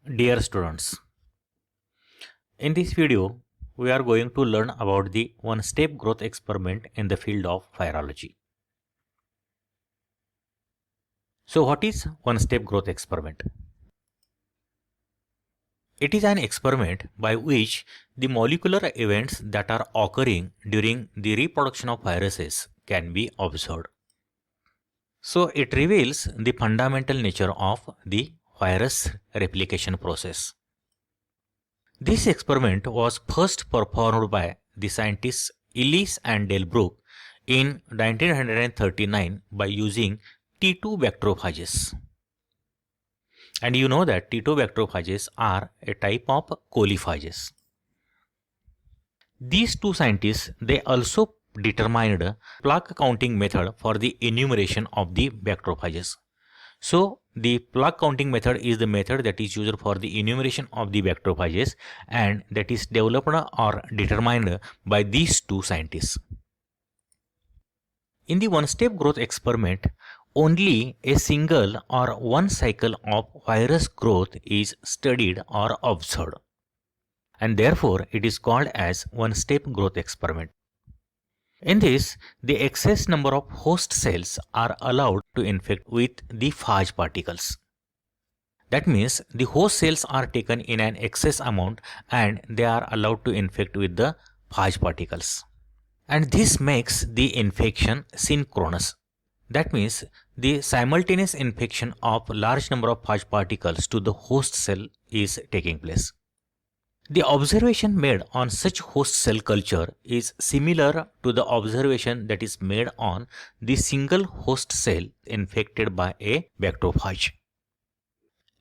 Dear students, in this video, we are going to learn about the one-step growth experiment in the field of virology. So what is one-step growth experiment? It is an experiment by which the molecular events that are occurring during the reproduction of viruses can be observed. So it reveals the fundamental nature of the virus replication process. This experiment was first performed by the scientists Ellis and Delbruck in 1939 by using T2 bacteriophages. And you know that T2 bacteriophages are a type of coliphages. These two scientists, they also determined plaque counting method for the enumeration of the bacteriophages. So the plaque counting method is the method that is used for the enumeration of the bacteriophages, and that is developed or determined by these two scientists. In the one-step growth experiment, only a single or one cycle of virus growth is studied or observed, and therefore it is called as one-step growth experiment. In this, the excess number of host cells are allowed to infect with the phage particles. That means the host cells are taken in an excess amount and they are allowed to infect with the phage particles. And this makes the infection synchronous. That means the simultaneous infection of large number of phage particles to the host cell is taking place. The observation made on such host cell culture is similar to the observation that is made on the single host cell infected by a bacteriophage.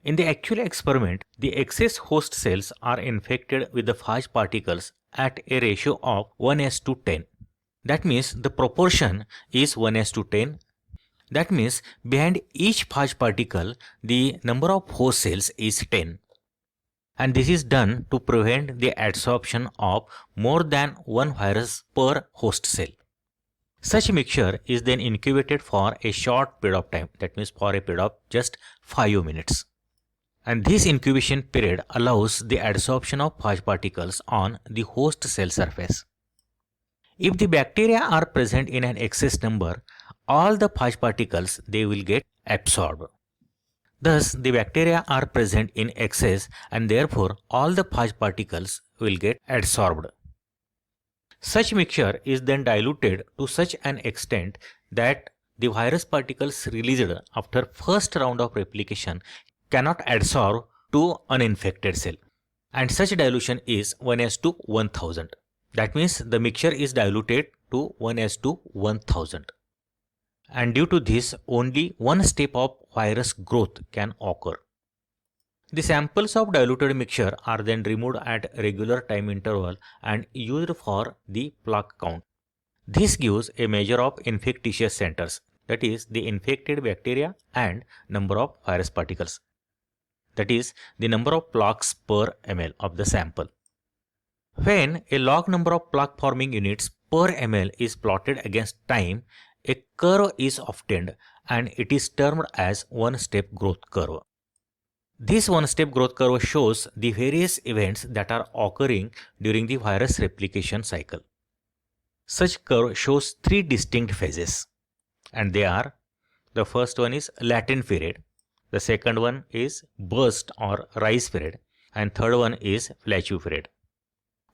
In the actual experiment, the excess host cells are infected with the phage particles at a ratio of 1:10. That means the proportion is 1:10. That means behind each phage particle, the number of host cells is 10. And this is done to prevent the adsorption of more than one virus per host cell. Such mixture is then incubated for a short period of time, that means for a period of just 5 minutes. And this incubation period allows the adsorption of phage particles on the host cell surface. If the bacteria are present in an excess number, all the phage particles, they will get absorbed. Thus, the bacteria are present in excess and therefore all the phage particles will get adsorbed. Such mixture is then diluted to such an extent that the virus particles released after first round of replication cannot adsorb to uninfected cell. And such dilution is 1:1000. That means the mixture is diluted to 1:1000. And due to this, only one step of virus growth can occur. The samples of diluted mixture are then removed at regular time interval and used for the plaque count. This gives a measure of infectious centers, that is the infected bacteria, and number of virus particles, that is the number of plaques per ml of the sample. When a log number of plaque forming units per ml is plotted against time, a curve is obtained and it is termed as one-step growth curve. This one-step growth curve shows the various events that are occurring during the virus replication cycle. Such curve shows three distinct phases, and they are: the first one is latent period, the second one is burst or rise period, and third one is plateau period.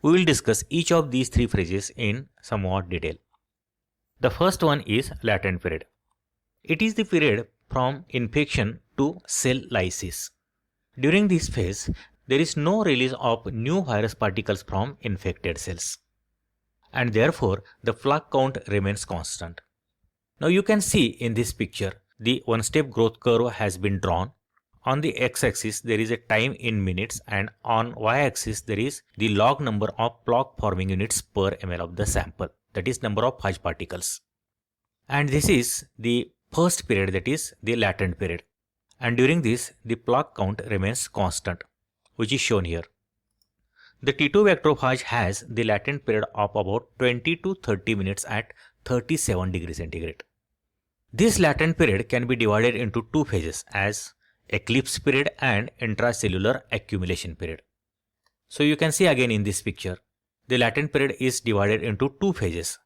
We will discuss each of these three phases in somewhat detail. The first one is latent period. It is the period from infection to cell lysis. During this phase, there is no release of new virus particles from infected cells, and therefore the plaque count remains constant. Now you can see in this picture, the one-step growth curve has been drawn. On the x-axis there is a time in minutes, and on y-axis there is the log number of plaque forming units per ml of the sample, that is number of phage particles. And this is the first period, that is the latent period. And during this, the plaque count remains constant, which is shown here. The T2 bacteriophage has the latent period of about 20 to 30 minutes at 37 degrees centigrade. This latent period can be divided into two phases, as eclipse period and intracellular accumulation period. So you can see again in this picture, the latent period is divided into two phases.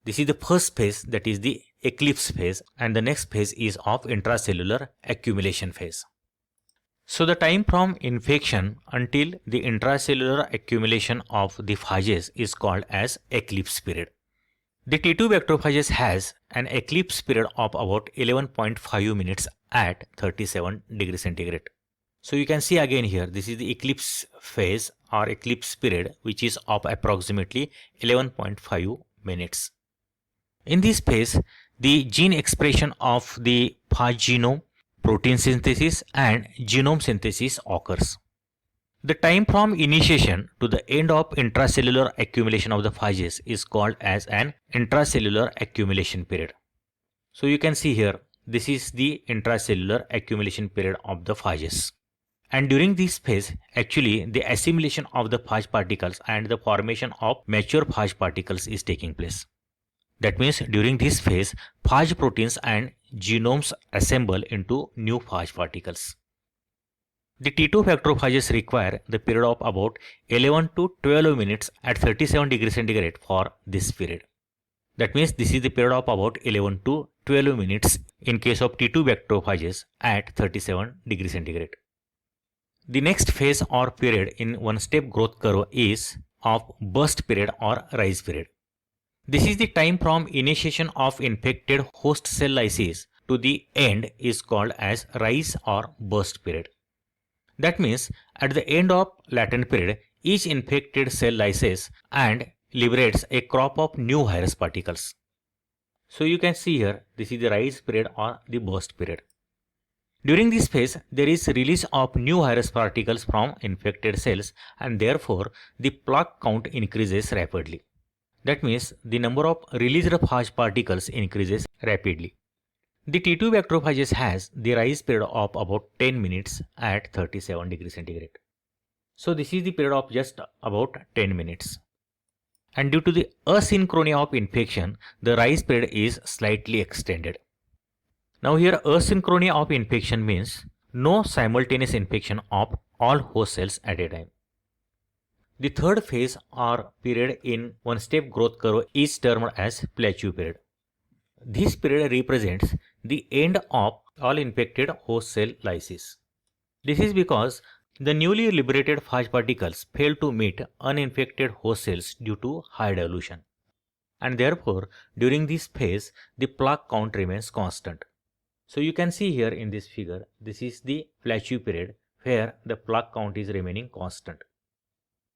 This is the first phase, that is the eclipse phase, and the next phase is of intracellular accumulation phase. So the time from infection until the intracellular accumulation of the phages is called as eclipse period. The T2 bacteriophage has an eclipse period of about 11.5 minutes at 37 degrees centigrade. So you can see again here, this is the eclipse phase or eclipse period, which is of approximately 11.5 minutes. In this phase, the gene expression of the phage genome, protein synthesis and genome synthesis occurs. The time from initiation to the end of intracellular accumulation of the phages is called as an intracellular accumulation period. So you can see here, this is the intracellular accumulation period of the phages. And during this phase, actually the assimilation of the phage particles and the formation of mature phage particles is taking place. That means during this phase, phage proteins and genomes assemble into new phage particles. The T2 bacteriophages require the period of about 11 to 12 minutes at 37 degrees centigrade for this period. That means this is the period of about 11 to 12 minutes in case of T2 bacteriophages at 37 degrees centigrade. The next phase or period in one-step growth curve is of burst period or rise period. This is the time from initiation of infected host cell lysis to the end is called as rise or burst period. That means at the end of latent period, each infected cell lyses and liberates a crop of new virus particles. So you can see here, this is the rise period or the burst period. During this phase, there is release of new virus particles from infected cells and therefore the plaque count increases rapidly. That means the number of released phage particles increases rapidly. The T2 bacteriophages has the rise period of about 10 minutes at 37 degrees centigrade. So this is the period of just about 10 minutes. And due to the asynchrony of infection, the rise period is slightly extended. Now here asynchrony of infection means no simultaneous infection of all host cells at a time. The third phase or period in one-step growth curve is termed as plateau period. This period represents the end of all infected host cell lysis. This is because the newly liberated phage particles fail to meet uninfected host cells due to high dilution. And therefore, during this phase, the plaque count remains constant. So you can see here in this figure, this is the plateau period where the plaque count is remaining constant.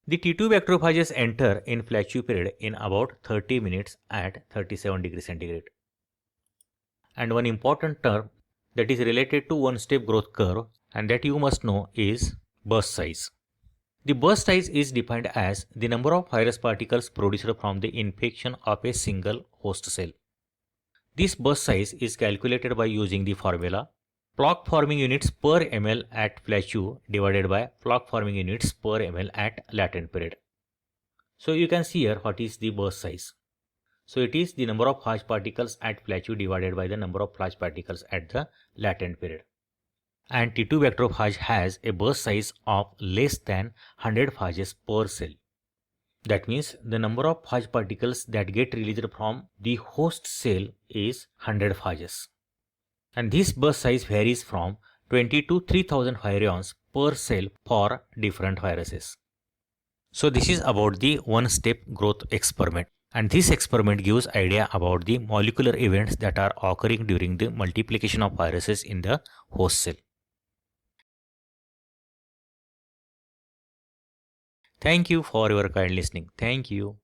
The T2 bacteriophages enter in plateau period in about 30 minutes at 37 degrees centigrade. And one important term that is related to one-step growth curve and that you must know is burst size. The burst size is defined as the number of virus particles produced from the infection of a single host cell. This burst size is calculated by using the formula plaque forming units per ml at plateau divided by plaque forming units per ml at latent period. So you can see here what is the burst size. So it is the number of phage particles at plateau divided by the number of phage particles at the latent period. And T2 bacteriophage has a burst size of less than 100 phages per cell. That means the number of phage particles that get released from the host cell is 100 phages. And this burst size varies from 20 to 3000 virions per cell for different viruses. So this is about the one-step growth experiment. And this experiment gives idea about the molecular events that are occurring during the multiplication of viruses in the host cell. Thank you for your kind listening. Thank you.